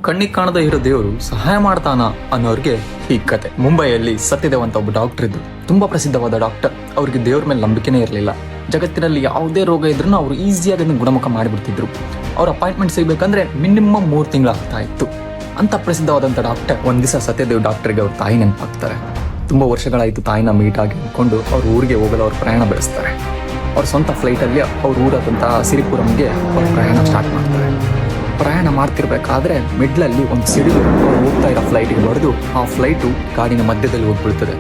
ಕಣ್ಣಿಗೆ ಕಾಣದೇ ಇರೋ ದೇವರು ಸಹಾಯ ಮಾಡ್ತಾನ ಅನ್ನೋರಿಗೆ ಈ ಕತೆ. ಮುಂಬೈಯಲ್ಲಿ ಸತ್ಯದೇವ್ ಅಂತ ಒಬ್ಬ ಡಾಕ್ಟರ್ ಇದ್ರು. ತುಂಬಾ ಪ್ರಸಿದ್ಧವಾದ ಡಾಕ್ಟರ್. ಅವ್ರಿಗೆ ದೇವ್ರ ಮೇಲೆ ನಂಬಿಕೆನೇ ಇರಲಿಲ್ಲ. ಜಗತ್ತಿನಲ್ಲಿ ಯಾವುದೇ ರೋಗ ಇದ್ರೂ ಅವರು ಈಸಿಯಾಗಿ ಅದನ್ನು ಗುಣಮುಖ ಮಾಡಿಬಿಡ್ತಿದ್ರು. ಅವ್ರ ಅಪಾಯಿಂಟ್ಮೆಂಟ್ ಸಿಗಬೇಕಂದ್ರೆ ಮಿನಿಮಮ್ 3 ತಿಂಗಳು ಆಗ್ತಾ ಇತ್ತು. ಅಂತ ಪ್ರಸಿದ್ಧವಾದಂಥ ಡಾಕ್ಟರ್ ಒಂದ್ ದಿವಸ ಸತ್ಯದೇವ್ ಡಾಕ್ಟರ್ಗೆ ಅವ್ರ ತಾಯಿ ನೆನಪಾಗ್ತಾರೆ. ತುಂಬಾ ವರ್ಷಗಳಾಯಿತು ತಾಯಿನ ಮೀಟ್ ಆಗಿ ಅಂದ್ಕೊಂಡು ಅವ್ರ ಊರಿಗೆ ಹೋಗಲು ಅವ್ರ ಪ್ರಯಾಣ ಬೆಳೆಸ್ತಾರೆ. ಅವ್ರ ಸ್ವಂತ ಫ್ಲೈಟಲ್ಲಿ ಅವ್ರ ಊರಾದಂತಹ ಸಿರಿಪುರಂಗೆ ಅವ್ರ ಪ್ರಯಾಣ ಸ್ಟಾರ್ಟ್ ಮಾಡ್ತಾರೆ. ಪ್ರಯಾಣ ಮಾಡ್ತಿರ್ಬೇಕಾದ್ರೆ ಮಿಡ್ಲಲ್ಲಿ ಒಂದು ಸಿಡಿಲು ಅವ್ರು ಹೋಗ್ತಾ ಇರೋ ಫ್ಲೈಟ್ಗೆ ಬರೆದು ಆ ಫ್ಲೈಟು ಗಾಡಿನ ಮಧ್ಯದಲ್ಲಿ ಹೋಗ್ಬಿಡ್ತದೆ.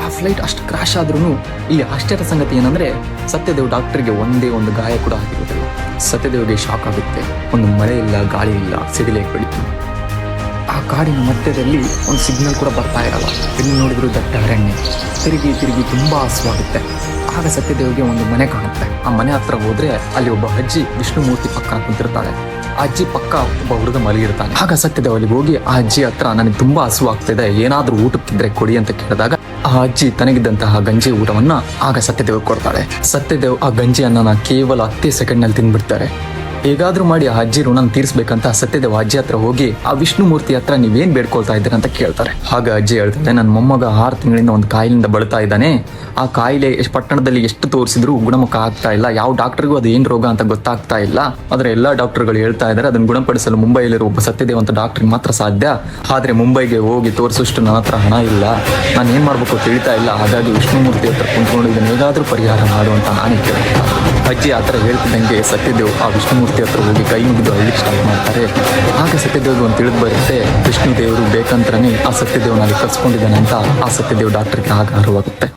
ಆ ಫ್ಲೈಟ್ ಅಷ್ಟು ಕ್ರಾಶ್ ಆದ್ರೂ ಇಲ್ಲಿ ಆಶ್ಚರ್ಯ ಸಂಗತಿ ಏನಂದ್ರೆ ಸತ್ಯದೇವ್ ಡಾಕ್ಟರ್ಗೆ ಒಂದೇ ಒಂದು ಗಾಯ ಕೂಡ ಆಗಿರೋದಿಲ್ಲ. ಸತ್ಯದೇವ್ಗೆ ಶಾಕ್ ಆಗುತ್ತೆ. ಒಂದು ಮಳೆ ಇಲ್ಲ, ಗಾಳಿ ಇಲ್ಲ, ಸಿಡಿಲೇ ಬೆಳೀತು. ಆ ಕಾಡಿನ ಮಧ್ಯದಲ್ಲಿ ಒಂದು ಸಿಗ್ನಲ್ ಕೂಡ ಬರ್ತಾ ಇರಲ್ಲ. ಎಲ್ಲಿ ನೋಡಿದ್ರು ದಟ್ಟ ಅರಣ್ಯ. ತಿರುಗಿ ತುಂಬಾ ಹಸುವಾಗುತ್ತೆ. ಆಗ ಸತ್ಯದೇವ್ಗೆ ಒಂದು ಮನೆ ಕಾಣುತ್ತೆ. ಆ ಮನೆ ಹತ್ರ ಹೋದ್ರೆ ಅಲ್ಲಿ ಒಬ್ಬ ಅಜ್ಜಿ ವಿಷ್ಣು ಮೂರ್ತಿ ಪಕ್ಕ ಕುಂತಿರ್ತಾಳೆ. ಆ ಅಜ್ಜಿ ಪಕ್ಕ ಒಬ್ಬ ಹುಡುಗ ಮಲಗಿರ್ತಾನೆ. ಆಗ ಸತ್ಯದೇವ್ ಅಲ್ಲಿಗೆ ಹೋಗಿ ಆ ಅಜ್ಜಿ ಹತ್ರ ನನಗೆ ತುಂಬಾ ಹಸುವಾಗ್ತಿದೆ, ಏನಾದ್ರೂ ಊಟಕ್ಕಿದ್ರೆ ಕೊಡಿ ಅಂತ ಕೇಳಿದಾಗ ಆ ಅಜ್ಜಿ ತನಗಿದ್ದಂತಹ ಗಂಜಿ ಊಟವನ್ನ ಆಗ ಸತ್ಯದೇವ್ ಕೊಡ್ತಾಳೆ. ಸತ್ಯದೇವ್ ಆ ಗಂಜಿ ಅನ್ನನ ಕೇವಲ 10 ಸೆಕೆಂಡ್ನಲ್ಲಿ ತಿಂದ್ಬಿಡ್ತಾರೆ. ಹೇಗಾದ್ರೂ ಮಾಡಿ ಆ ಅಜ್ಜಿ ಋಣನ ತೀರಿಸ್ಬೇಕಂತ ಸತ್ಯದೇವ್ ಅಜ್ಜಿ ಹತ್ರ ಹೋಗಿ ಆ ವಿಷ್ಣು ಮೂರ್ತಿ ಹತ್ರ ನೀವೇನ್ ಬೇಡ್ಕೊಳ್ತಾ ಇದ್ದೀರ ಅಂತ ಕೇಳ್ತಾರೆ. ಆಗ ಅಜ್ಜಿ ಹೇಳ್ತಾರೆ, ನನ್ನ ಮೊಮ್ಮಗ 6 ತಿಂಗಳಿಂದ ಒಂದು ಕಾಯಿಲೆಯಿಂದ ಬಳಲ್ತಾ ಇದ್ದಾನೆ. ಆ ಕಾಯಿಲೆ ಪಟ್ಟಣದಲ್ಲಿ ಎಷ್ಟು ತೋರಿಸಿದ್ರು ಗುಣಮುಖ ಆಗ್ತಾ ಇಲ್ಲ. ಯಾವ ಡಾಕ್ಟರ್ಗೂ ಅದು ಏನ್ ರೋಗ ಅಂತ ಗೊತ್ತಾಗ್ತಾ ಇಲ್ಲ. ಆದ್ರೆ ಎಲ್ಲಾ ಡಾಕ್ಟರ್ಗಳು ಹೇಳ್ತಾ ಇದ್ದಾರೆ ಅದನ್ನು ಗುಣಪಡಿಸಲು ಮುಂಬೈಲಿರೋ ಒಬ್ಬ ಸತ್ಯದೇವ್ ಅಂತ ಡಾಕ್ಟರ್ಗೆ ಮಾತ್ರ ಸಾಧ್ಯ. ಆದ್ರೆ ಮುಂಬೈಗೆ ಹೋಗಿ ತೋರಿಸೋಷ್ಟು ನನ್ನ ಹತ್ರ ಹಣ ಇಲ್ಲ. ನಾನು ಏನ್ ಮಾಡ್ಬೇಕು ತಿಳಿತಾ ಇಲ್ಲ. ಹಾಗಾಗಿ ವಿಷ್ಣು ಮೂರ್ತಿ ಹತ್ರ ಕುಂತ್ಕೊಂಡು ಇದನ್ನ ಹೇಗಾದ್ರೂ ಪರಿಹಾರ ಮಾಡು ಅಂತ ನಾನು ಕೇಳ್ತೀನಿ. ಅಜ್ಜಿ ಆ ಥರ ಹೇಳ್ತಿದ್ದಂಗೆ ಸತ್ಯದೇವ್ ಆ ವಿಷ್ಣು ಮೂರ್ತಿ ಹತ್ರ ಹೋಗಿ ಕೈ ಮುಗಿದು ಅಳ್ಳಿಕ್ಕೆ ಸ್ಟಾರ್ಟ್ ಮಾಡ್ತಾರೆ. ಆಗ ಸತ್ಯದೇವ್ಗೆ ಒಂದು ತಿಳಿದು ಬರುತ್ತೆ, ವಿಷ್ಣು ದೇವರು ಬೇಕಂತ್ರನೇ ಆ ಸತ್ಯದೇವ್ನಲ್ಲಿ ಕರ್ಸ್ಕೊಂಡಿದ್ದಾನೆ ಅಂತ. ಆ ಸತ್ಯದೇವ್ ಡಾಕ್ಟರ್ಗೆ ಆಗ ಅರಿವಾಗುತ್ತೆ.